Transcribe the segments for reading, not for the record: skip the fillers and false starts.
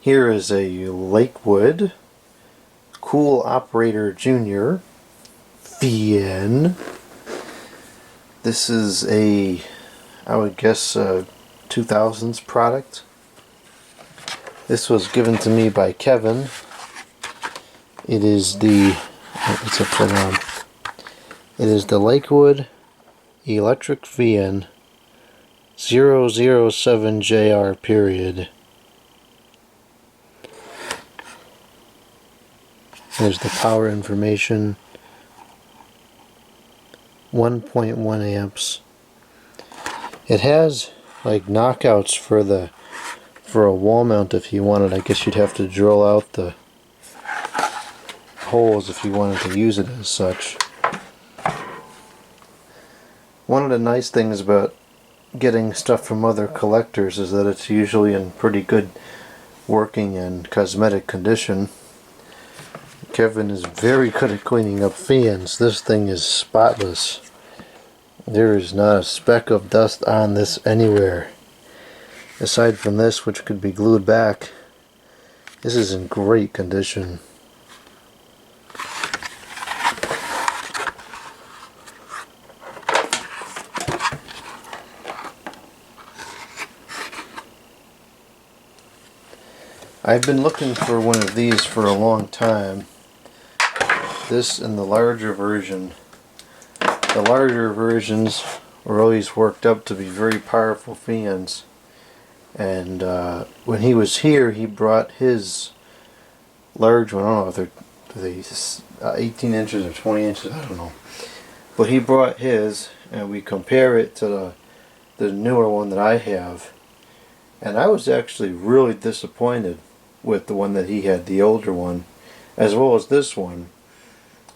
Here is a Lakewood Kool Operator Junior VN. This is a, I would guess, 2000s product. This was given to me by Kevin. It is the, it's upside down. It is the Lakewood Electric VN 007JR period. There's the power information. 1.1 amps. It has like knockouts for a wall mount if you wanted. I guess you'd have to drill out the holes if you wanted to use it as such. One of the nice things about getting stuff from other collectors is that it's usually in pretty good working and cosmetic condition. Kevin is very good at cleaning up fans. This thing is spotless. There is not a speck of dust on this anywhere. Aside from this, which could be glued back, this is in great condition. I've been looking for one of these for a long time. This and the larger version. The larger versions were always worked up to be very powerful fans. And when he was here, he brought his large one. I don't know if they're 18 inches or 20 inches, I don't know. But he brought his, and we compare it to the newer one that I have. And I was actually really disappointed with the one that he had, the older one, as well as this one.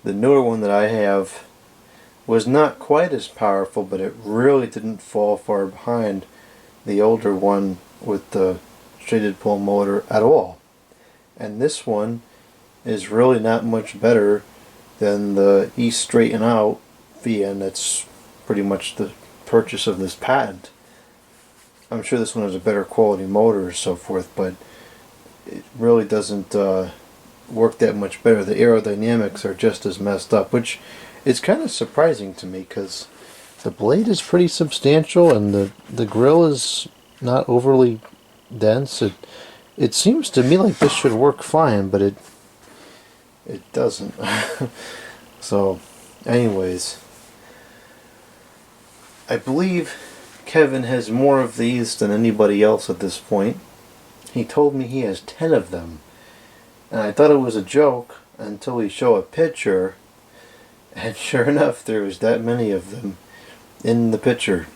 The newer one that I have was not quite as powerful, but it really didn't fall far behind the older one with the shaded pole motor at all. And this one is really not much better than the East Straighten Out VN that's pretty much the purchase of this patent. I'm sure this one has a better quality motor or so forth, but it really doesn't work that much better. The aerodynamics are just as messed up, which is kind of surprising to me because the blade is pretty substantial and the grill is not overly dense. It seems to me like this should work fine, but it doesn't. So anyways, I believe Kevin has more of these than anybody else at this point. He told me he has 10 of them. And I thought it was a joke until he showed a picture. And sure enough, there was that many of them in the picture.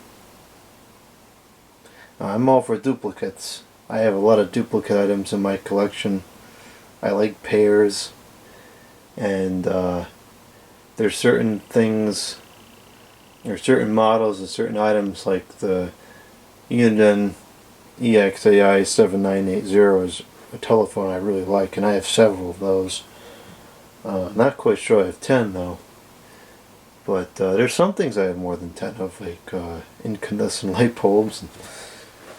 I'm all for duplicates. I have a lot of duplicate items in my collection. I like pairs. And there's certain things, there's certain models and certain items like the Uniden EXAI 7980 is a telephone I really like, and I have several of those. Not quite sure I have 10 though, but there's some things I have more than 10 of, like incandescent light bulbs and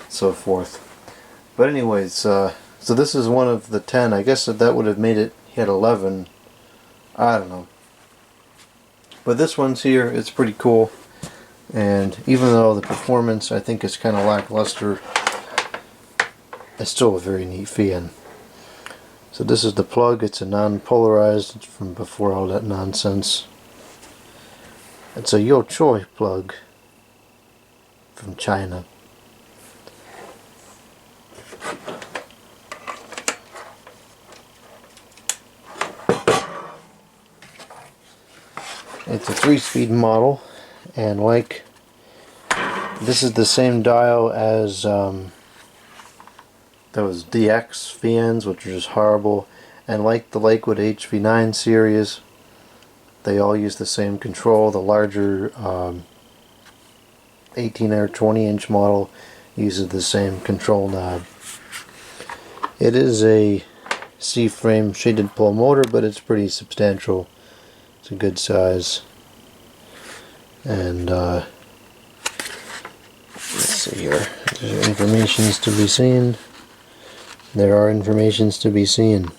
so forth. But anyways, so this is one of the 10. I guess that would have made it, he had 11. I don't know. But this one's here, it's pretty cool. And even though the performance I think is kind of lackluster, it's still a very neat fan. So this is the plug. It's a non-polarized. It's from before all that nonsense. It's a Yo Choi plug from China. It's a 3-speed model, and like this is the same dial as those DX fans, which are just horrible, and like the Lakewood HV9 series, they all use the same control. The larger 18 or 20 inch model uses the same control knob. It is a C-frame shaded pole motor, but it's pretty substantial. It's a good size. And let's see here, there's information to be seen. there are informations to be seen.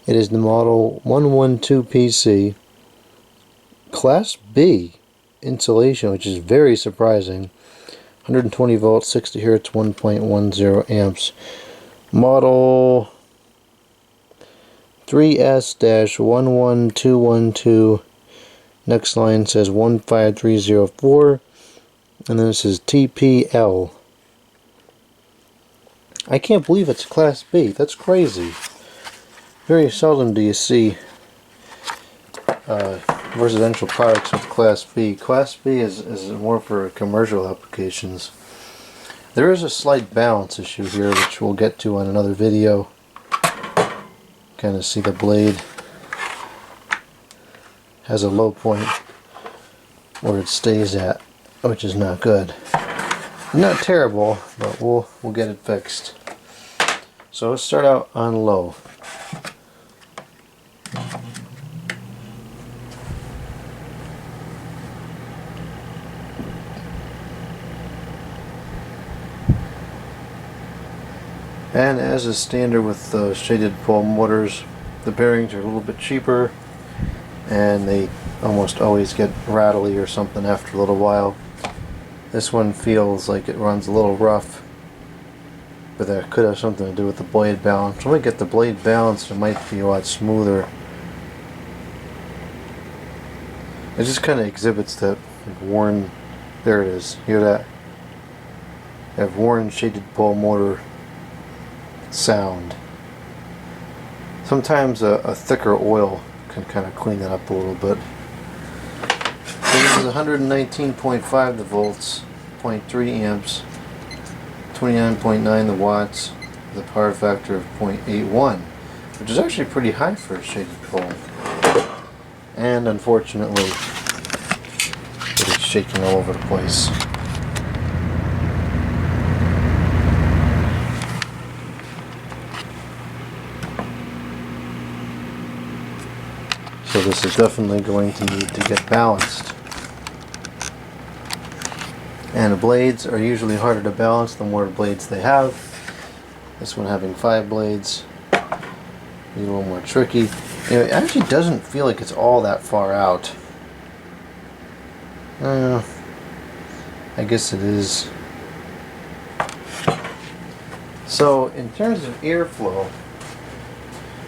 It is the model 112PC Class B insulation, which is very surprising. 120 volts, 60 hertz, 1.10 amps. Model 3S-11212. Next line says 15304, and then it says TPL. I can't believe it's Class B. That's crazy. Very seldom do you see residential products with Class B. Class B is more for commercial applications. There is a slight balance issue here, which we'll get to on another video. Kind of see the blade has a low point where it stays at, which is not good. Not terrible, but we'll get it fixed. So let's start out on low. And as is standard with shaded pole motors, the bearings are a little bit cheaper, and they almost always get rattly or something after a little while. This one feels like it runs a little rough, but that could have something to do with the blade balance. When we get the blade balanced, it might be a lot smoother. It just kind of exhibits that worn, there it is, hear that? That worn shaded pole motor sound. Sometimes a thicker oil can kind of clean that up a little bit. So this is 119.5 the volts, 0.3 amps, 29.9 the watts, the power factor of 0.81, which is actually pretty high for a shaded pole. And unfortunately, it is shaking all over the place. So this is definitely going to need to get balanced. And the blades are usually harder to balance the more blades they have. This one having 5 blades, a little more tricky. It actually doesn't feel like it's all that far out. I guess it is. So in terms of airflow,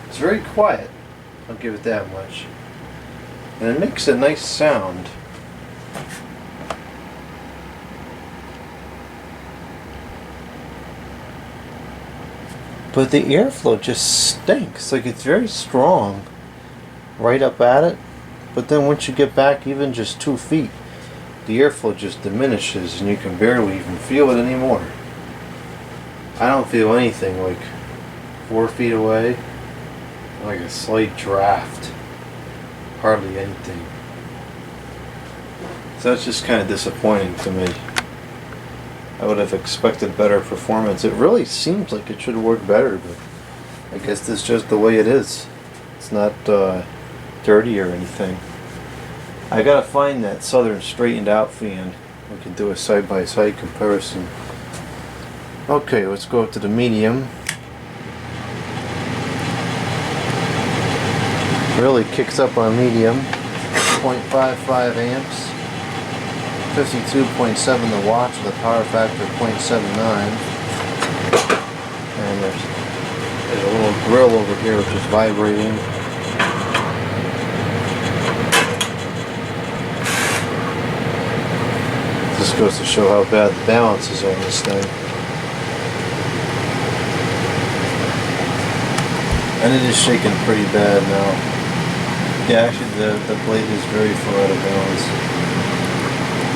it's very quiet. I'll give it that much. And it makes a nice sound. But the airflow just stinks. Like, it's very strong right up at it, but then once you get back even just 2 feet, the airflow just diminishes and you can barely even feel it anymore. I don't feel anything like 4 feet away. Like a slight draft. Hardly anything. So that's just kind of disappointing to me. I would have expected better performance. It really seems like it should work better, but I guess that's just the way it is. It's not dirty or anything. I gotta find that Southern straightened out fan. We can do a side-by-side comparison. Okay, let's go to the medium. Really kicks up on medium. 0.55 amps. 52.7 the watts with a power factor of 0.79. And there's a little grill over here which is vibrating. This goes to show how bad the balance is on this thing. And it is shaking pretty bad now. Yeah, actually the blade is very far out of balance.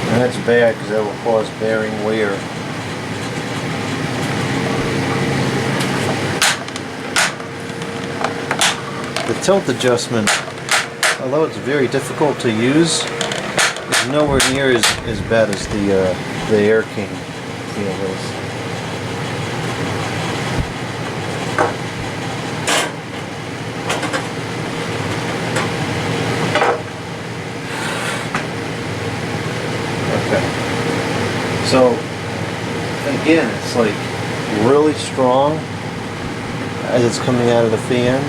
And that's bad because that will cause bearing wear. The tilt adjustment, although it's very difficult to use, is nowhere near as bad as the Air King feel is. So again, it's like really strong as it's coming out of the fan.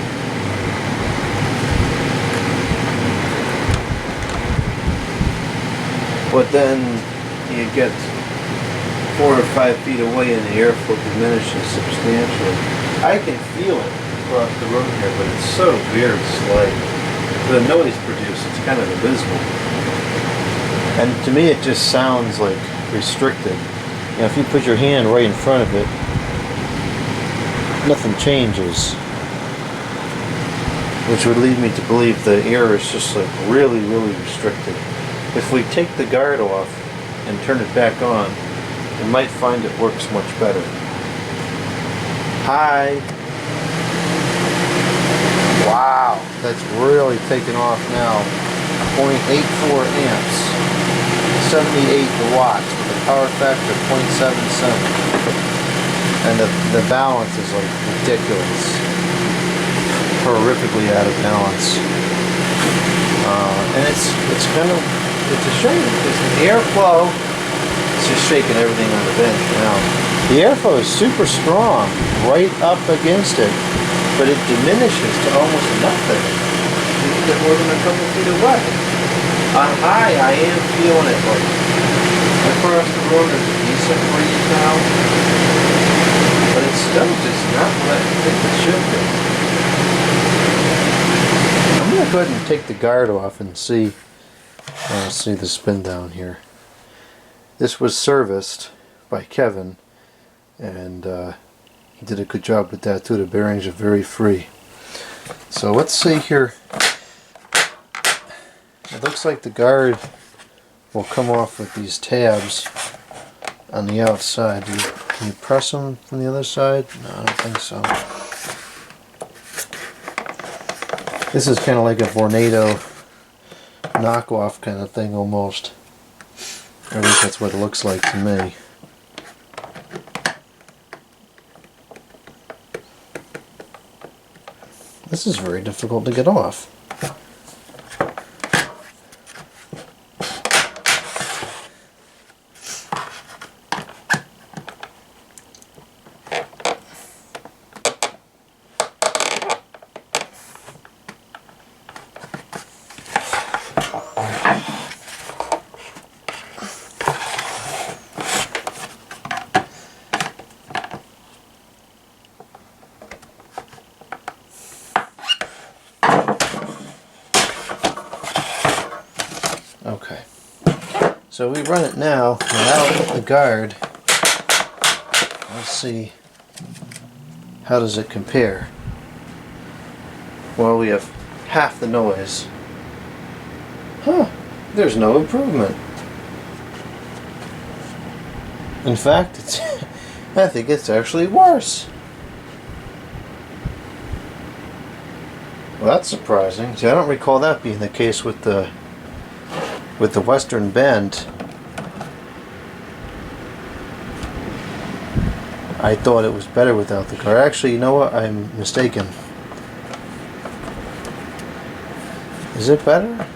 But then you get 4 or 5 feet away and the airflow diminishes substantially. I can feel it across the room here, but it's so very slight. The noise produced, it's kind of abysmal. And to me it just sounds like restricted. You know, if you put your hand right in front of it, nothing changes. Which would lead me to believe the air is just like really, really restricted. If we take the guard off and turn it back on, you might find it works much better. Hi! Wow, that's really taken off now. 0.84 amps, 78 watts with a power factor of 0.77. And the balance is like ridiculous. Horrifically out of balance. And it's a shame because the airflow is just shaking everything on the bench now. The airflow is super strong right up against it, but it diminishes to almost nothing. You can get more than a couple feet away. On high, I am feeling it like across the room. There's a decent breeze now, but it's still just not what I think it should be. I'm gonna go ahead and take the guard off and see. See the spin down here. This was serviced by Kevin, and he did a good job with that too. The bearings are very free. So let's see here. It looks like the guard will come off with these tabs on the outside. Can you press them from the other side? No, I don't think so. This is kind of like a Vornado knockoff kind of thing almost. At least that's what it looks like to me. This is very difficult to get off. Okay, so we run it now without the guard. Let's see, how does it compare? Well, we have half the noise. Huh, there's no improvement. In fact, I think it's actually worse. Well, that's surprising. See, I don't recall that being the case with the Western Bend. I thought it was better without the guard. Actually, you know what? I'm mistaken. Is it better?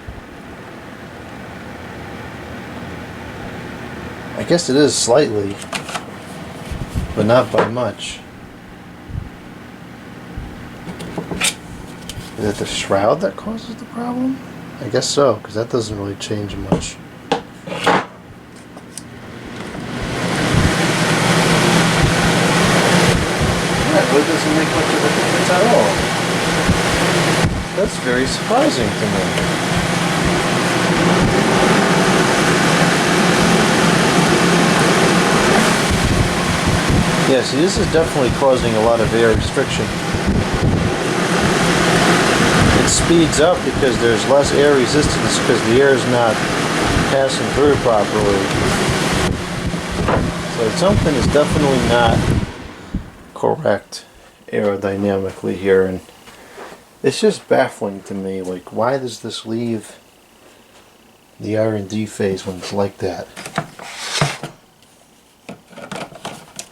I guess it is slightly, but not by much. Is it the shroud that causes the problem? I guess so, because that doesn't really change much. That really doesn't make much of a difference at all. That's very surprising to me. Yeah, see, this is definitely causing a lot of air restriction. It speeds up because there's less air resistance because the air is not passing through properly. So something is definitely not correct aerodynamically here, and it's just baffling to me. Like, why does this leave the R&D phase when it's like that?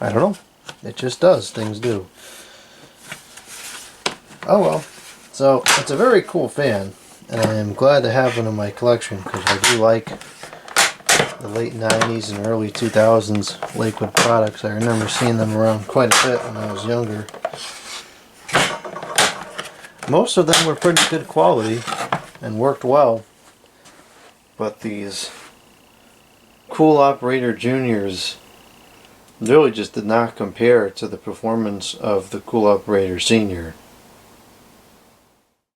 I don't know. It just does. Things do. Oh well. So, it's a very cool fan, and I am glad to have one in my collection because I do like the late 90s and early 2000s Lakewood products. I remember seeing them around quite a bit when I was younger. Most of them were pretty good quality and worked well, but these Kool Operator Juniors really just did not compare to the performance of the Kool Operator Senior.